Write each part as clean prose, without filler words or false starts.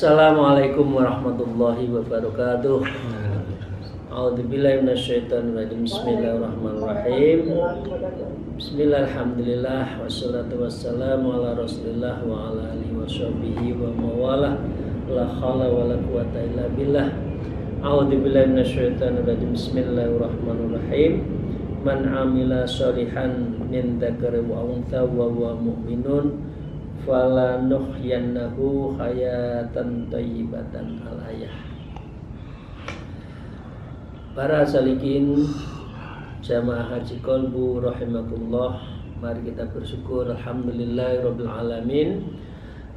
Assalamualaikum warahmatullahi wabarakatuh. A'udzubillahi minasyaitonirrajim. Bismillahirrahmanirrahim. Bismillahirrahmanirrahim. Wassalatu wassalamu ala Rasulillah wa ala alihi washabbihi wa mawalah. La haula wala quwata illa billah. A'udzubillahi minasyaitonirrajim. Bismillahirrahmanirrahim. Man amila sholihan min dzakarin wa untha wa huwa mu'minun falanuhyannahu hayatan thayyibatan al-ayah. Para salikin jamaah haji kolbu rahimakumullah, mari kita bersyukur alhamdulillahirabbil alamin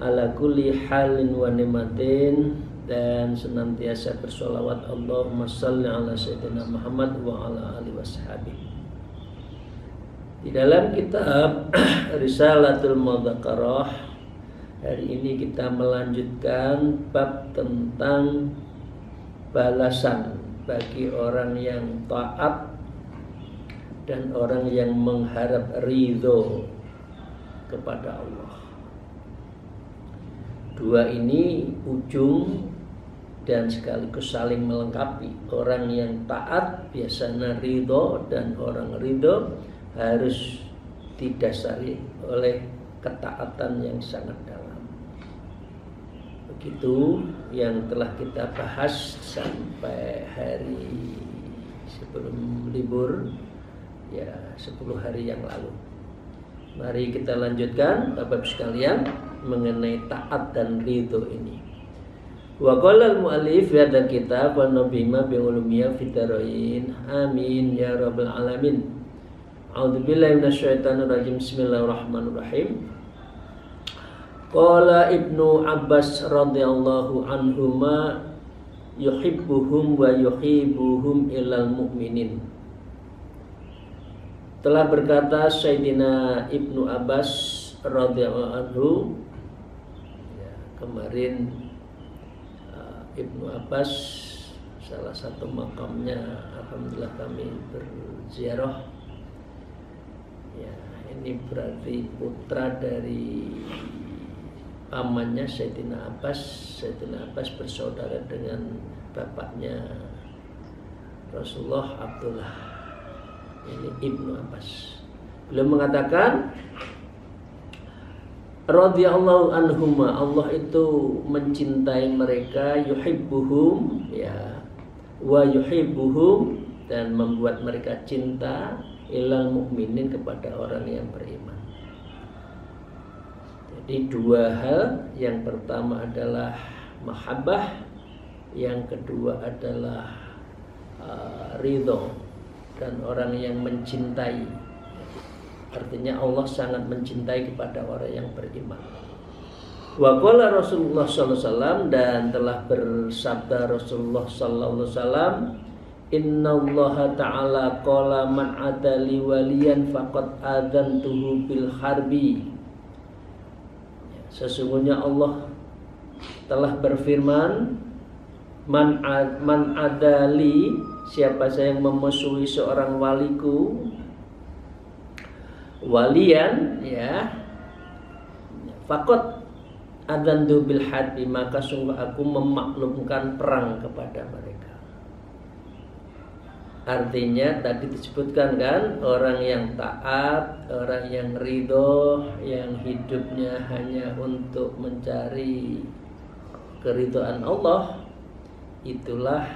ala kulli halin wa ni'matin, dan senantiasa bersolawat Allahumma shalli ala sayyidina Muhammad wa ala alihi washabihi. Di dalam kitab Risalatul Mudzakarah, hari ini kita melanjutkan bab tentang balasan bagi orang yang taat dan orang yang mengharap ridho kepada Allah. Dua ini ujung dan sekaligus saling melengkapi. Orang yang taat biasanya ridho, dan orang ridho harus didasari oleh ketaatan yang sangat dalam. Begitu yang telah kita bahas sampai hari sebelum libur, ya 10 hari yang lalu. Mari kita lanjutkan Bapak sekalian mengenai taat dan ridho ini. Wa qala al-mu'allif fi hadzal kitab wa nabima bi ulumiyya fitarain. Amin ya rabbal alamin. A'udzubillahi minasyaitonirrajim. Bismillahirrahmanirrahim. Qala Ibnu Abbas radhiyallahu anhuma yuhibbuhum wa yuhibbuhum ilal mu'minin. Telah berkata Sayyidina Ibnu Abbas radhiyallahu anhu, ya, kemarin Ibnu Abbas salah satu makamnya alhamdulillah kami berziarah. Ya, ini berarti putra dari pamannya Sayyidina Abbas. Sayyidina Abbas bersaudara dengan bapaknya Rasulullah Abdullah. Ini Ibnu Abbas. Beliau mengatakan radhiyallahu anhuma, Allah itu mencintai mereka, yuhibbuhum, ya, wa yuhibbuhum, dan membuat mereka cinta ilal mukminin, kepada orang yang beriman. Jadi dua hal, yang pertama adalah mahabbah, yang kedua adalah ridho, dan orang yang mencintai. Artinya Allah sangat mencintai kepada orang yang beriman. Wa qala Rasulullah sallallahu alaihi wasallam, dan telah bersabda Rasulullah sallallahu alaihi wasallam, innallaha ta'ala qala man adali waliyan faqad adzantuhu bil harbi. Sesungguhnya Allah telah berfirman, man adali, siapa saya yang memusuhi seorang waliku, walian, ya, faqad adzantu bil harbi, maka sungguh aku memaklumkan perang kepada mereka. Artinya tadi disebutkan kan, orang yang taat, orang yang ridho, yang hidupnya hanya untuk mencari keridhaan Allah, itulah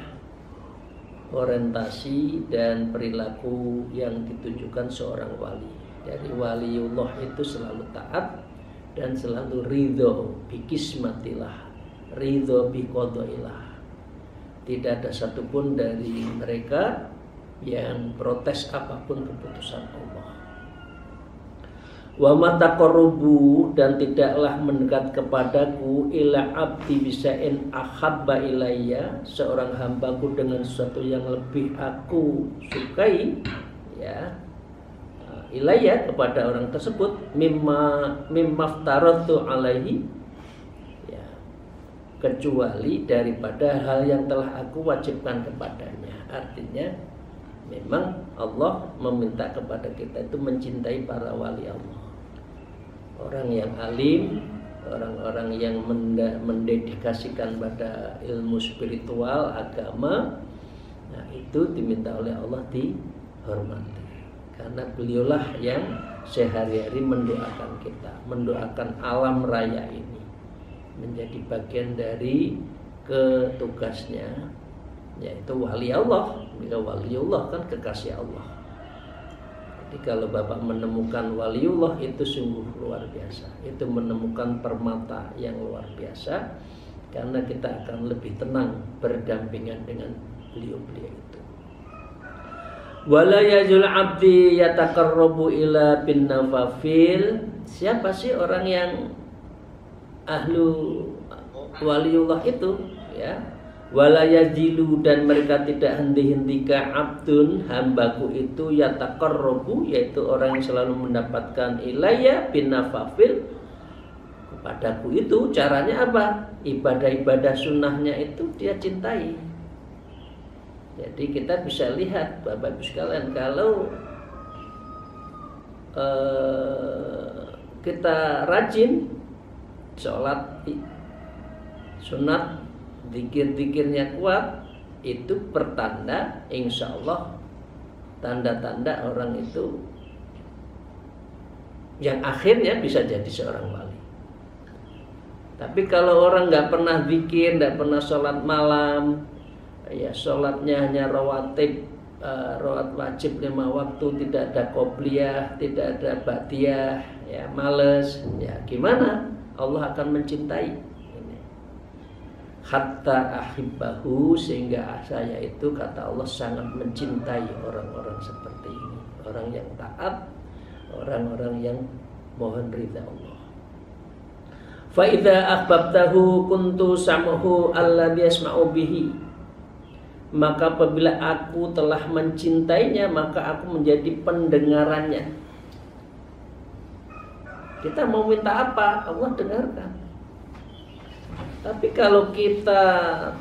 orientasi dan perilaku yang ditujukan seorang wali. Jadi waliullah itu selalu taat dan selalu ridho bikismatillah, ridho biqadailah. Tidak ada satupun dari mereka yang protes apapun keputusan Allah. Wa mataqarrubu, dan tidaklah mendekat kepadaku ila abdi bisa'in ahabba ilayya, seorang hambaku dengan sesuatu yang lebih aku sukai, ya, ilayya, kepada orang tersebut, mimmaftaratu alaihi, ya, kecuali daripada hal yang telah aku wajibkan kepadanya. Artinya memang Allah meminta kepada kita itu mencintai para wali Allah, orang yang alim, orang-orang yang mendedikasikan pada ilmu spiritual, agama, nah itu diminta oleh Allah dihormati. Karena beliaulah yang sehari-hari mendoakan kita, mendoakan alam raya ini, menjadi bagian dari tugasnya, yaitu wali Allah. Bila waliullah kan kekasih Allah. Jadi kalau Bapak menemukan waliullah itu sungguh luar biasa. Itu menemukan permata yang luar biasa, karena kita akan lebih tenang berdampingan dengan beliau-beliau itu. Wala yazul abdi yataqarrabu ila bin nawafil. Siapa sih orang yang ahlu waliullah itu, ya? Wala yazilu, dan mereka tidak henti-hentika abdun, hambaku itu, yataqarrabu, yaitu orang yang selalu mendapatkan ilayya bin nawafil, kepadaku itu. Caranya apa? Ibadah-ibadah sunnahnya itu dia cintai. Jadi kita bisa lihat Bapak Ibu sekalian, kalau kita rajin sholat sunat, zikir-zikirnya kuat, itu pertanda, insya Allah tanda-tanda orang itu yang akhirnya bisa jadi seorang wali. Tapi kalau orang nggak pernah zikir, nggak pernah sholat malam, ya sholatnya hanya rawatib, rawat wajib 5 waktu, tidak ada qobliyah, tidak ada ba'diyah, ya males, ya gimana Allah akan mencintai ini. Hatta ahibbahu, sehingga saya itu, kata Allah, sangat mencintai orang-orang seperti ini, orang yang taat, orang-orang yang mohon ridha Allah. Fa idza ahbabtahu kuntu sam'uhu alladhi yasma'u bihi, maka apabila aku telah mencintainya, maka aku menjadi pendengarannya. Kita mau minta apa, Allah dengarkan. Tapi kalau kita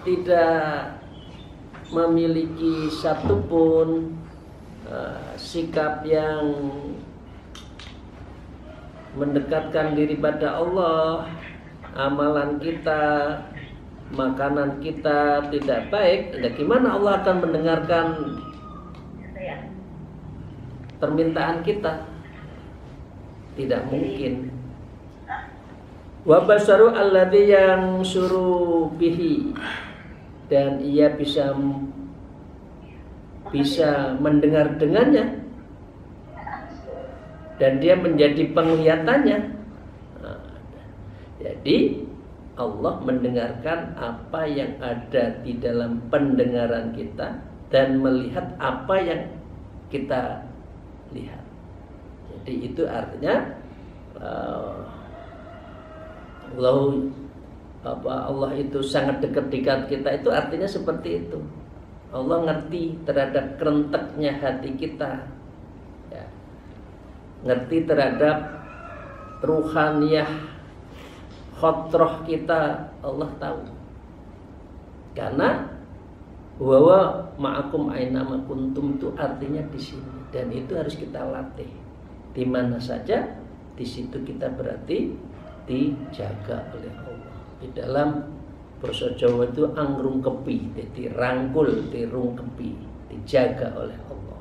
tidak memiliki satupun sikap yang mendekatkan diri pada Allah, amalan kita, makanan kita tidak baik, ya gimana Allah akan mendengarkan permintaan kita? Tidak mungkin. Wa basaru alladzi yang suruh bihi, dan ia bisa mendengar dengannya, dan dia menjadi penglihatannya. Nah, jadi Allah mendengarkan apa yang ada di dalam pendengaran kita dan melihat apa yang kita lihat. Jadi itu artinya Allah itu sangat dekat dengan kita, itu artinya seperti itu. Allah ngerti terhadap kerenteknya hati kita, ya. Ngerti terhadap ruhaniyah khotroh kita, Allah tahu. Karena bahwa ma'akum ainama kuntum itu artinya di sini, dan itu harus kita latih. Di mana saja, di situ kita berarti dijaga oleh Allah. Di dalam basa Jawa itu angrung kepi, jadi rangkul, tirung kepi, dijaga oleh Allah.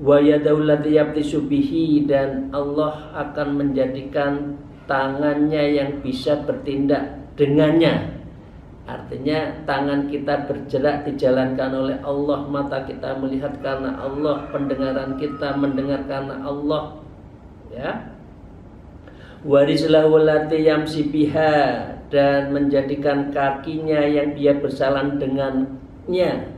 Wa yadaul lati yabtisu bihi, dan Allah akan menjadikan tangannya yang bisa bertindak dengannya. Artinya tangan kita bergerak dijalankan oleh Allah, mata kita melihat karena Allah, pendengaran kita mendengar karena Allah, ya. Warislahu lati yamsi biha, dan menjadikan kakinya yang dia berjalan dengannya.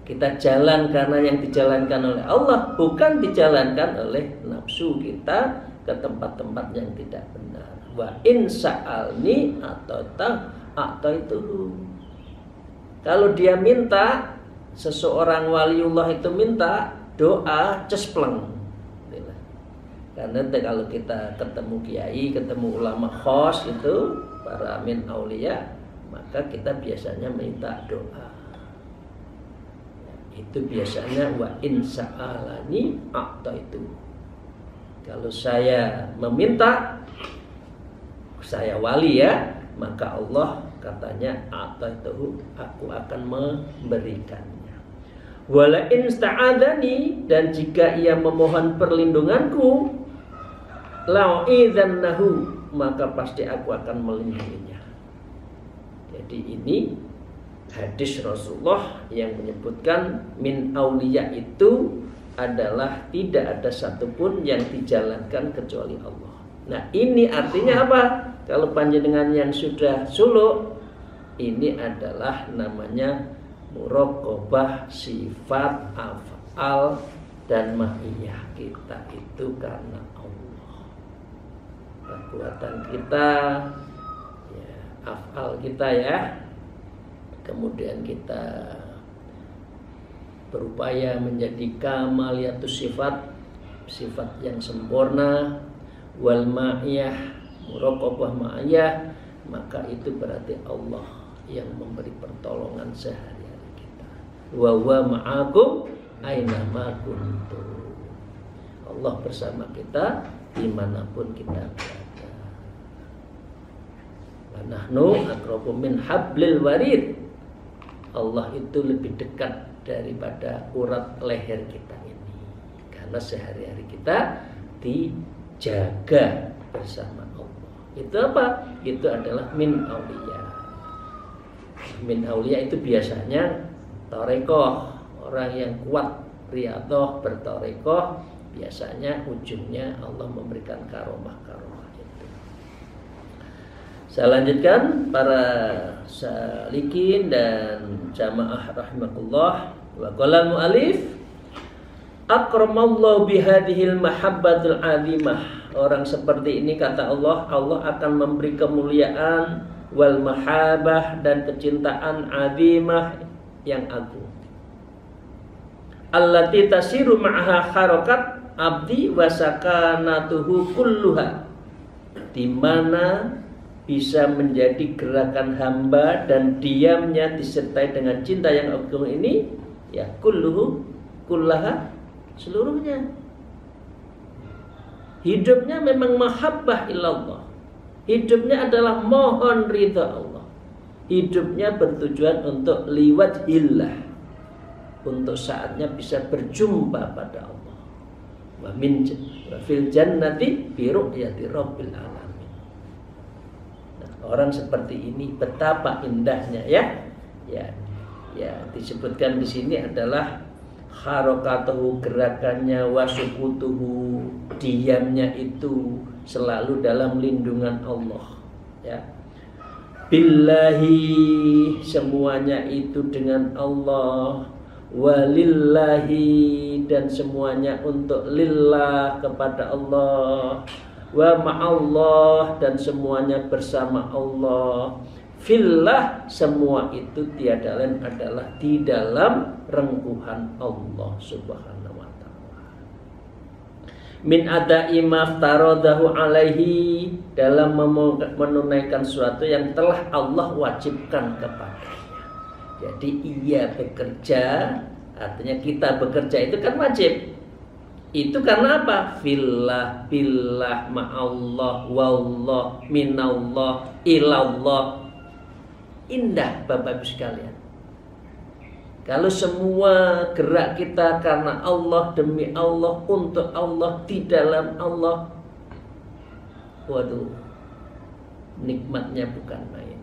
Kita jalan karena yang dijalankan oleh Allah, bukan dijalankan oleh nafsu kita ke tempat-tempat yang tidak benar. Wa in sa'alni atau itu. Kalau dia minta, seseorang waliullah itu minta doa cespleng. Karena kalau kita ketemu kiai, ketemu ulama khos itu, para amin aulia, maka kita biasanya minta doa. Itu biasanya wa in sa'alani atau itu. Kalau saya meminta, saya wali ya, maka Allah katanya ataituhu, aku akan memberikannya. Wala in sta'adzani, dan jika ia memohon perlindunganku, la'u'idzannahu, maka pasti aku akan melindunginya. Jadi ini hadis Rasulullah yang menyebutkan min auliya itu adalah tidak ada satupun yang dijalankan kecuali Allah. Nah ini artinya apa? Kalau panjenengan yang sudah suluk, ini adalah namanya muraqabah sifat af'al dan ma'iyah kita itu karena Allah. Perbuatan kita, ya, af'al kita ya. Kemudian kita berupaya menjadi kamaliyatus sifat yang sempurna, wal ma'iyah, muraqabah ma'iyah, maka itu berarti Allah yang memberi pertolongan sehari-hari kita. Wa huwa ma'akum aina ma kuntum. Allah bersama kita dimanapun kita berada. Wa nahnu aqrabu min hablil warid. Allah itu lebih dekat daripada urat leher kita ini, karena sehari-hari kita dijaga bersama Allah. Itu apa? Itu adalah min auliya. Min auliya itu biasanya tarekoh, orang yang kuat riyadhah bertarekoh, biasanya ujungnya Allah memberikan karomah-karomah itu. Saya lanjutkan para salikin dan jamaah rahimakumullah. Wa qala mu'alif akramallahu bihadhil mahabbatul azimah. Orang seperti ini kata Allah, Allah akan memberi kemuliaan wal mahabah dan kecintaan azimah yang agung. Allati tasiru ma'aha harakat abdi wa sakanatuhu kulluha, di mana bisa menjadi gerakan hamba dan diamnya disertai dengan cinta yang agung ini, ya kulluhu, kullaha, seluruhnya. Hidupnya memang mahabbah ilallah. Hidupnya adalah mohon ridha Allah. Hidupnya bertujuan untuk liwajhillah, untuk saatnya bisa berjumpa pada Allah. Wa min fil jannati bi ru'yati rabbil alamin. Orang seperti ini betapa indahnya ya disebutkan di sini adalah harakatuhu, gerakannya, wasukutuhu, diamnya itu selalu dalam lindungan Allah ya. Billahi, semuanya itu dengan Allah, walillahi, dan semuanya untuk lillah, kepada Allah, wa ma'allah, dan semuanya bersama Allah, fillah, semua itu tiada lain adalah di dalam rengkuhan Allah subhanahu wa ta'ala. Min adai maftaradahu alaihi, dalam menunaikan sesuatu yang telah Allah wajibkan kepadanya. Jadi ia bekerja, artinya kita bekerja itu kan wajib. Itu karena apa? Fillah, billah, ma'allah, wallah, minallah, ilallah. Indah Bapak Ibu sekalian. Kalau semua gerak kita karena Allah, demi Allah, untuk Allah, di dalam Allah, waduh, nikmatnya bukan main.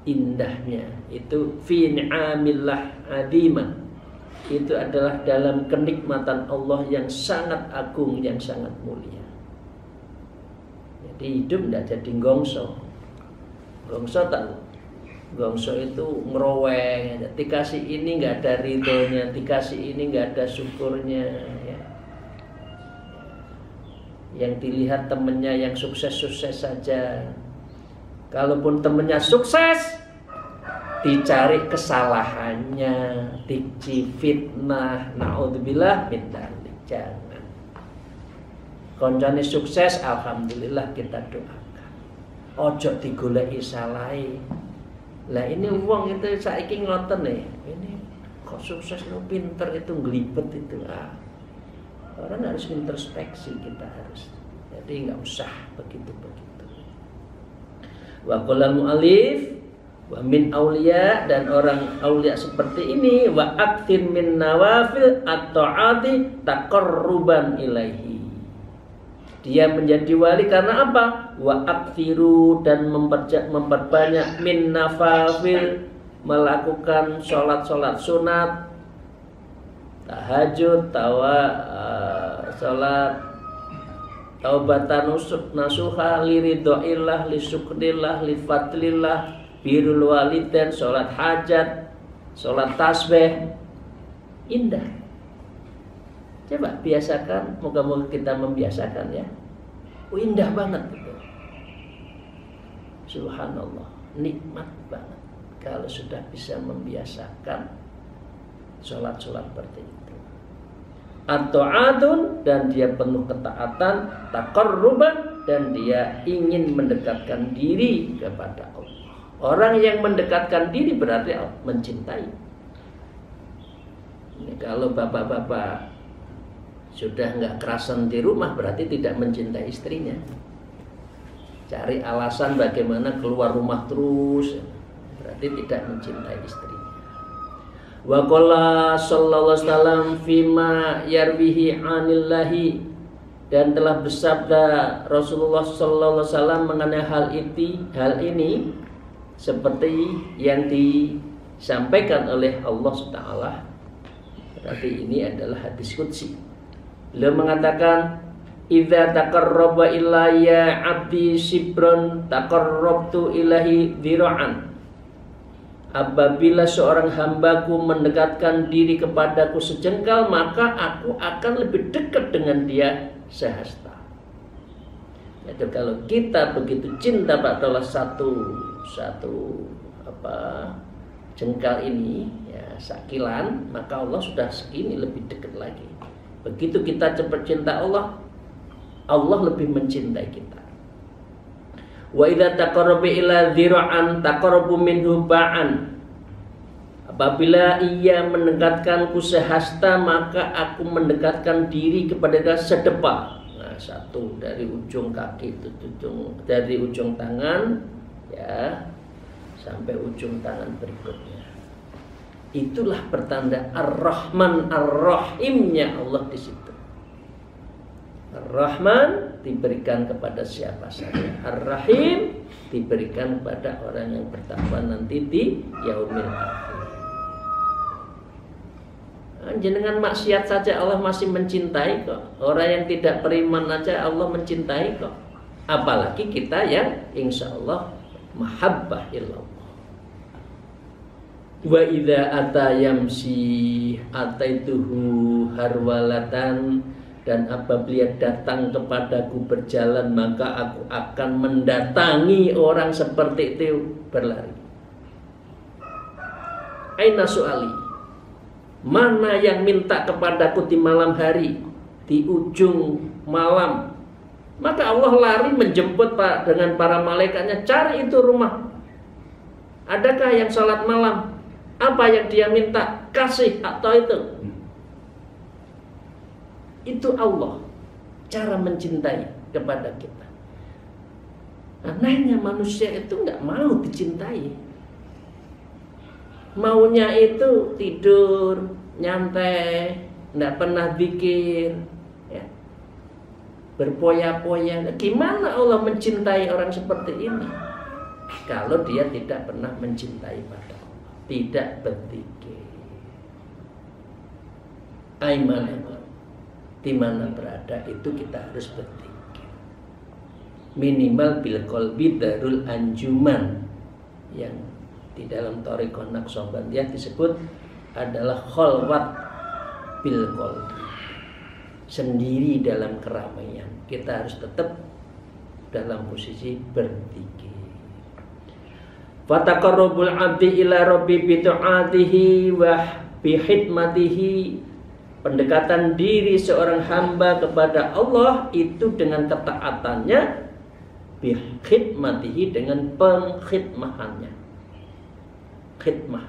Indahnya itu fi ni'amillah adimah. Itu adalah dalam kenikmatan Allah yang sangat agung, yang sangat mulia. Jadi hidup tidak jadi gongso. Gongso tahu? Gongso itu ngeroweng, dikasih ini nggak ada ridhonya, dikasih ini nggak ada syukurnya ya. Yang dilihat temennya yang sukses-sukses saja. Kalaupun temennya sukses, dicari kesalahannya, dicifitnah, naudzubillah min dzalik. Jangan. Koncone sukses, alhamdulillah kita doakan. Ojo digoleki salahe. Lah ini wong itu saiki ngoten nih. Ini kok sukses lo pinter itu ngelibet itu. Orang harus introspeksi, kita harus. Jadi nggak usah begitu-begitu. Wa qala mu'allif wa min auliya, dan orang aulia seperti ini, wa aktsir min nawafil at-ta'ati taqarruban ilaihi. Dia menjadi wali karena apa? Wa aktsiru, dan memperbanyak min nawafil, melakukan sholat-sholat sunat, tahajud, sholat taubatan nasuha, liridhoillah, lisukrillah, lifatlillah, birrul walidain, sholat hajat, sholat tasbih. Indah. Coba biasakan, moga-moga kita membiasakan ya. Indah banget gitu. Subhanallah, nikmat banget kalau sudah bisa membiasakan sholat-sholat seperti itu. At-ta'atun, dan dia penuh ketaatan, taqarruban, dan dia ingin mendekatkan diri kepada Allah. Orang yang mendekatkan diri berarti mencintai. Ini kalau bapak-bapak sudah nggak kerasan di rumah berarti tidak mencintai istrinya. Cari alasan bagaimana keluar rumah terus, berarti tidak mencintai istrinya. Wa qala sallallahu alaihi wasallam fima yarwihi anillahi, dan telah bersabda Rasulullah sallallahu alaihi wasallam mengenai hal ini seperti yang disampaikan oleh Allah Subhanahu. Berarti ini adalah hadis qudsi. Beliau mengatakan, idza taqarraba ilayya 'abdi sibron taqarrabtu ilahi dzira'an. Apabila seorang hambaku mendekatkan diri kepadaku sejengkal, maka aku akan lebih dekat dengan dia sehasta. Jadi kalau kita begitu cinta pada satu jengkal ini, ya sakilan, maka Allah sudah segini lebih dekat lagi. Begitu kita cepat cinta Allah, Allah lebih mencintai kita. Wa idza taqarraba ila dzira'an taqarrabu minhu ba'an. Apabila ia mendekatkanku sehasta, maka aku mendekatkan diri kepada dia sedepa. Nah, satu dari ujung kaki itu, dari ujung tangan ya sampai ujung tangan berikutnya. Itulah pertanda Ar-Rahman Ar-Rahimnya Allah di situ. Ar-Rahman diberikan kepada siapa saja. Ar-Rahim diberikan kepada orang yang bertakwa nanti di yaumil akhir. Jenengan maksiat saja Allah masih mencintai kok. Orang yang tidak beriman aja Allah mencintai kok. Apalagi kita yang insya Allah mahabbah illallah. Wa idza atayamsi ataituhu harwalatan, dan apabila datang kepadaku berjalan, maka aku akan mendatangi orang seperti itu berlari. Aina su'ali, mana yang minta kepadaku di malam hari, di ujung malam, maka Allah lari menjemput dengan para malaikatnya, cari itu rumah. Adakah yang sholat malam? Apa yang dia minta? Kasih atau itu. Itu Allah cara mencintai kepada kita. Anehnya manusia itu nggak mau dicintai. Maunya itu tidur, nyantai, nggak pernah zikir, ya. Berpoya-poya. Gimana Allah mencintai orang seperti ini? Kalau dia tidak pernah mencintai pada Allah, tidak berzikir. Aiman di mana berada itu kita harus berzikir. Minimal bil qalbi darul anjuman, yang di dalam thariqah Naqsyabandiyah disebut adalah khalwat bil qalbi, sendiri dalam keramaian. Kita harus tetap dalam posisi berzikir. Fataqarrubul 'abdi ila rabbi bi ta'atihi wa bi khidmatihi. Pendekatan diri seorang hamba kepada Allah itu dengan ketaatannya, bi khidmatihi, dengan pengkhidmahannya. Khidmah.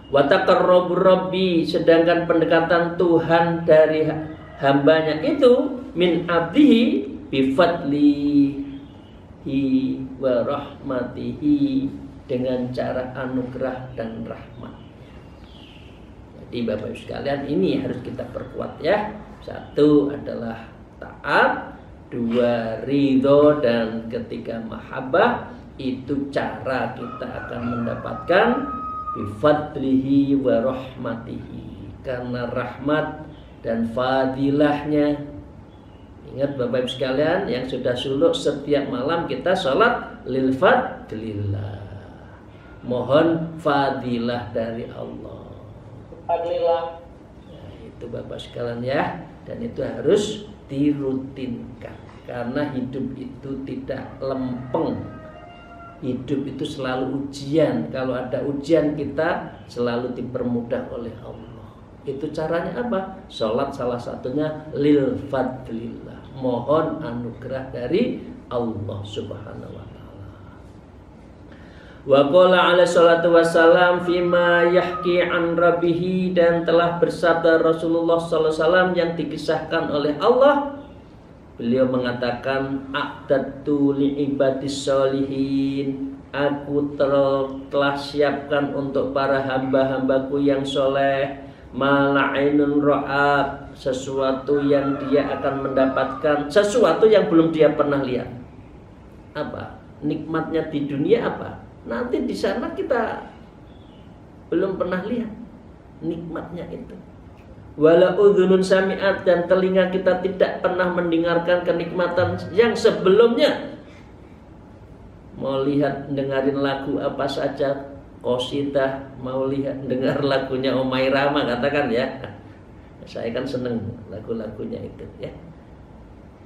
Wa taqarrubur rabbi, sedangkan pendekatan Tuhan dari hambanya itu min abdihi bi fadli wa rahmatihi, dengan cara anugerah dan rahmat. Jadi Bapak Ibu sekalian, ini harus kita perkuat ya. Satu adalah taat, dua ridho, dan ketiga mahabbah. Itu cara kita akan mendapatkan bifadlihi wa rahmatihi, karena rahmat dan fadilahnya. Ingat Bapak Ibu sekalian yang sudah suluk, setiap malam kita sholat lil fadlillah, mohon fadilah dari Allah. Fadilah. Nah, itu Bapak sekalian ya, dan itu harus dirutinkan, karena hidup itu tidak lempeng. Hidup itu selalu ujian. Kalau ada ujian, kita selalu dipermudah oleh Allah. Itu caranya apa? Sholat salah satunya lil fadlillah, mohon anugerah dari Allah Subhanahu wa ta'ala. Wa qala alaihi salatu wassalam fima yahki an rabbihi, dan telah bersabda Rasulullah sallallahu alaihi wasallam yang dikisahkan oleh Allah. Beliau mengatakan, a'dadtu li ibadis sholihin, aku telah siapkan untuk para hamba-hambaku yang soleh, mala'inun ra'ab, sesuatu yang dia akan mendapatkan, sesuatu yang belum dia pernah lihat. Apa? Nikmatnya di dunia apa? Nanti di sana kita belum pernah lihat nikmatnya itu. Wala udhunun sami'at, dan telinga kita tidak pernah mendengarkan kenikmatan yang sebelumnya. Mau lihat dengerin lagu apa saja, qasidah, mau lihat dengar lagunya Umairah katakan ya. Saya kan seneng lagu-lagunya itu ya.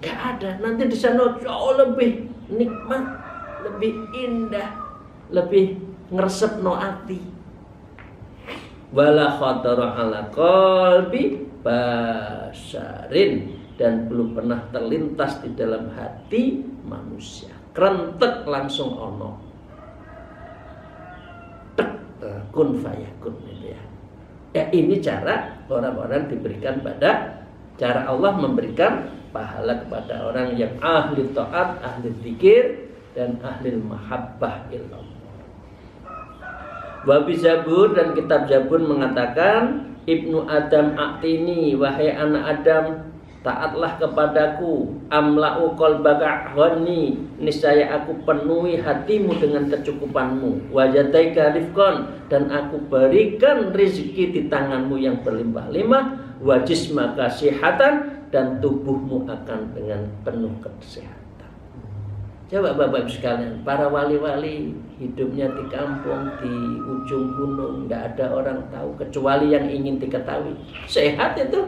Gak ada, nanti di sana jauh lebih nikmat, lebih indah, lebih ngeresep no ati. Wala khatara ala qalbi basharin, dan belum pernah terlintas di dalam hati manusia. Krentek langsung ono. Kun fayakun itu ya. Ya, ini cara orang-orang diberikan pada cara Allah memberikan pahala kepada orang yang ahli taat, ahli zikir, dan ahli mahabbah illallah. Wabi Zabur, dan kitab Zabur mengatakan, Ibnu Adam a'tini, wahai anak Adam, taatlah kepadaku, amla'u qalbaka ghani, niscaya aku penuhi hatimu dengan kecukupanmu, wajadaika rifqan, dan aku berikan rezeki di tanganmu yang berlimpah-limpah, wajismaka sihatan, dan tubuhmu akan dengan penuh kesehatan. Coba Bapak Ibu sekalian, para wali-wali hidupnya di kampung, di ujung gunung, nggak ada orang tahu kecuali yang ingin diketahui. Sehat itu.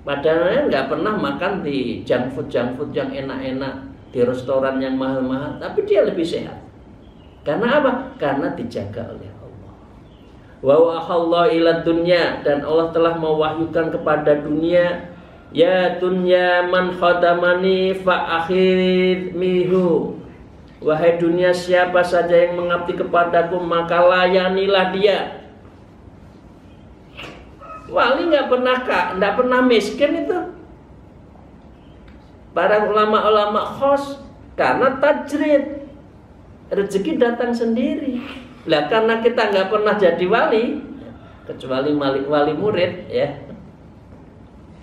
Padahal nggak pernah makan di junk food yang enak-enak, di restoran yang mahal-mahal, tapi dia lebih sehat. Karena apa? Karena dijaga oleh Allah. Wa wahallahu ila dunya, dan Allah telah mewahyukan kepada dunia, ya dunya man khadamani fa akhir mihu, wahai dunia, siapa saja yang mengabdi kepadaku maka layanilah dia. Wali nggak pernah miskin itu. Para ulama-ulama khos, karena tajrid, rezeki datang sendiri. Lah karena kita nggak pernah jadi wali, kecuali wali murid ya.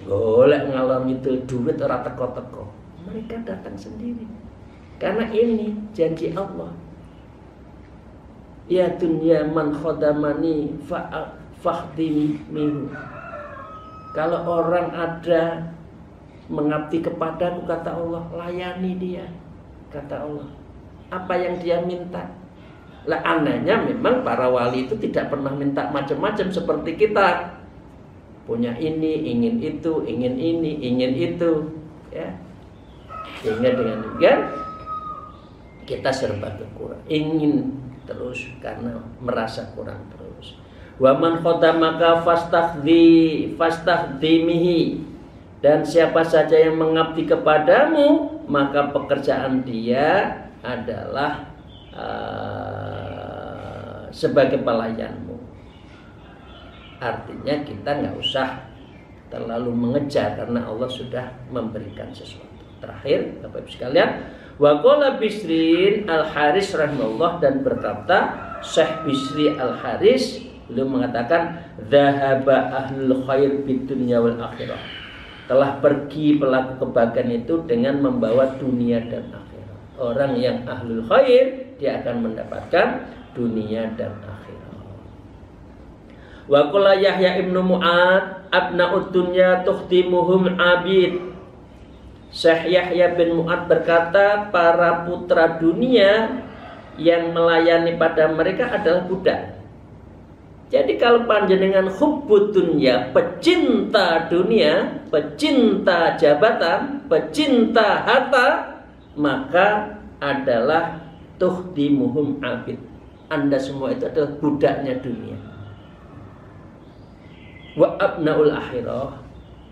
Golek ngalor itu duit ora teko-teko. Mereka datang sendiri. Karena ini janji Allah. Ya dunya man khadamani fakhdimihi. Kalau orang ada mengabdi kepadaku, kata Allah, layani dia. Kata Allah, apa yang dia minta. Lah anehnya memang para wali itu tidak pernah minta macam-macam seperti kita. Punya ini, ingin itu, ingin ini, ingin itu, ya. Sehingga dengan demikian kita serba kurang, ingin terus karena merasa kurang terus. Wa man khadamaka fastakhdimihi, dan siapa saja yang mengabdi kepadamu maka pekerjaan dia adalah sebagai pelayanmu. Artinya kita nggak usah terlalu mengejar karena Allah sudah memberikan sesuatu. Terakhir, Bapak Ibu sekalian, Wa qala Bisrin Al-Haris rahimahullah, dan berkata Syekh Bisri Al-Haris, beliau mengatakan dzahaba ahlul khair bid dunya wal akhirah. Telah pergi pelaku kebaikan itu dengan membawa dunia dan akhirat. Orang yang ahlul khair dia akan mendapatkan dunia dan akhirat. Wa qala Yahya ibnu Mu'ad abna'ud dunya tukhtimuhum abid. Syekh Yahya bin Mu'ad berkata, para putra dunia yang melayani pada mereka adalah budak. Jadi kalau panjenengan hubbud dunya, pecinta dunia, pecinta jabatan, pecinta harta, maka adalah tukhdimuhum abid. Anda semua itu adalah budaknya dunia. Wa abnaul akhirah,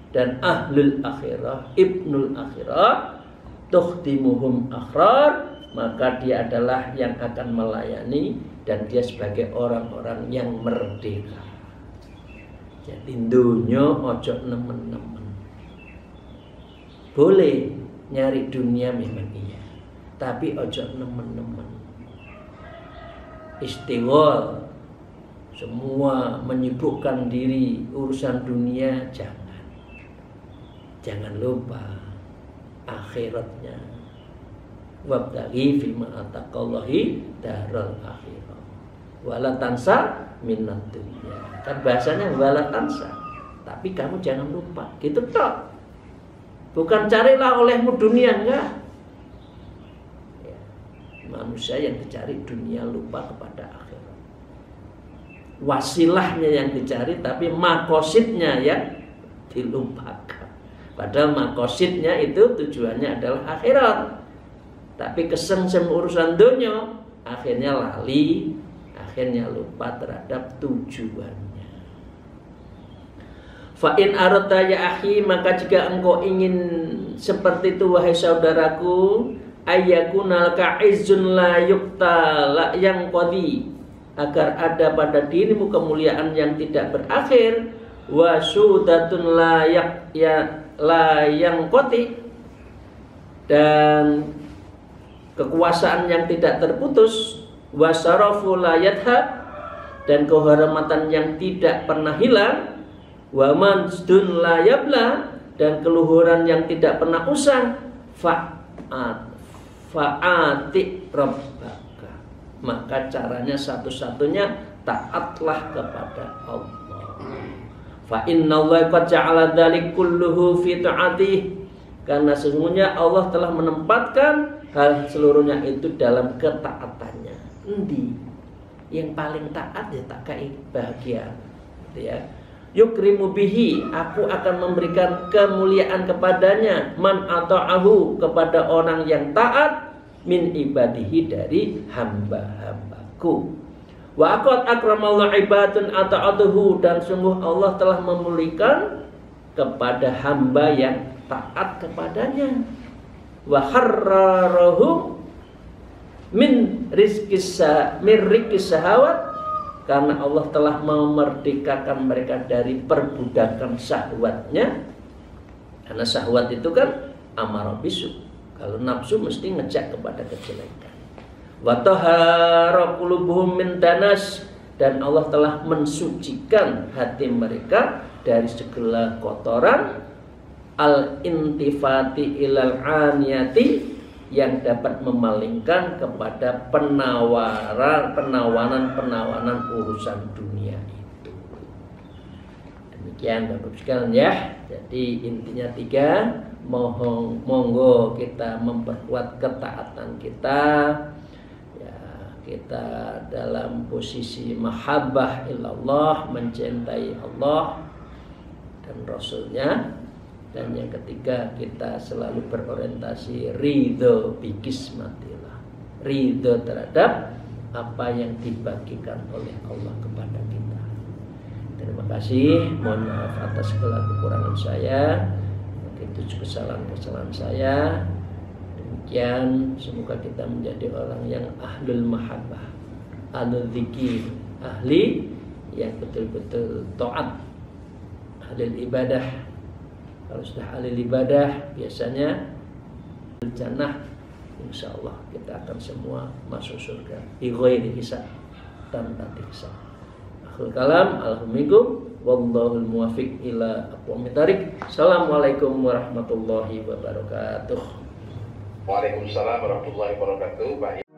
dan ahlul akhirah, ibnul akhirah, tukhdimuhum akhrar, maka dia adalah yang akan melayani, dan dia sebagai orang-orang yang merdeka. Jadi dunya ojo nemen-nemen. Boleh nyari dunia memang iya, tapi ojo nemen-nemen. Istighol, semua menyibukkan diri urusan dunia, jangan lupa akhiratnya. Wabtaghi fima ataqallahi darul akhirah wala tansa minad dunya. Kan bahasanya wala tansa, tapi kamu jangan lupa, gitu toh. Bukan carilah olehmu dunia, enggak ya. Manusia yang dicari dunia lupa kepada akhirat. Wasilahnya yang dicari, tapi makosidnya yang dilupakan. Padahal makosidnya itu tujuannya adalah akhirat, tapi kesengsem urusan dunia, akhirnya lali, akhirnya lupa terhadap tujuannya. Fa in aradta ya akhi, maka jika engkau ingin seperti itu wahai saudaraku, ayyakunal ka'izzun la yuqta la yang qadi, agar ada pada dirimu kemuliaan yang tidak berakhir, wa sudatun la yang qati, dan kekuasaan yang tidak terputus, wasarafu la yadhab, dan kehormatan yang tidak pernah hilang, wa majdun la yabla, dan keluhuran yang tidak pernah usang, fa'ati rabbaka, maka caranya satu-satunya taatlah kepada Allah. Fa innallaha qad ja'ala dzalik kulluhu fi ta'atihi, karena sesungguhnya Allah telah menempatkan hal seluruhnya itu dalam ketaatannya. Endi yang paling taat ya tak kai bahagia, gitu ya. Yukrimu bihi, aku akan memberikan kemuliaan kepadanya, man ata'ahu, kepada orang yang taat, min ibadihi, dari hamba-hambaku. Wa aqad akramallahu ibadun ata'atuhu, dan sungguh Allah telah memuliakan kepada hamba yang taat kepadanya. Wa harrarahu min rizqis syahawat, karena Allah telah memerdekakan mereka dari perbudakan syahwatnya. Karena syahwat itu kan amarah bisu, kalau nafsu mesti ngejak kepada kejelekan. Wa tahara qulubuhum min danas, dan Allah telah mensucikan hati mereka dari segala kotoran, al-intifati ilal aniyati, yang dapat memalingkan kepada penawanan urusan dunia itu. Demikian Bapak sekalian ya. Jadi intinya 3, monggo kita memperkuat ketaatan kita ya, kita dalam posisi mahabbah ilallah, mencintai Allah dan Rasulnya. Dan yang ketiga, kita selalu berorientasi ridho bikismatillah, ridho terhadap apa yang dibagikan oleh Allah kepada kita. Terima kasih, mohon maaf atas segala kekurangan saya, begitu kesalahan-kesalahan saya. Demikian, semoga kita menjadi orang yang ahlul mahabbah, ahlul dzikir, ahli yang betul-betul taat, ahli ibadah. Kalau sudah ahli ibadah, biasanya jannah insya Allah kita akan semua masuk surga bi ghairi hisab, tanpa dihisab. Akhirul kalam, alhamdulillah, wallahul muwaffiq ila aqwamit thariq. Assalamualaikum warahmatullahi wabarakatuh. Waalaikumsalam warahmatullahi wabarakatuh.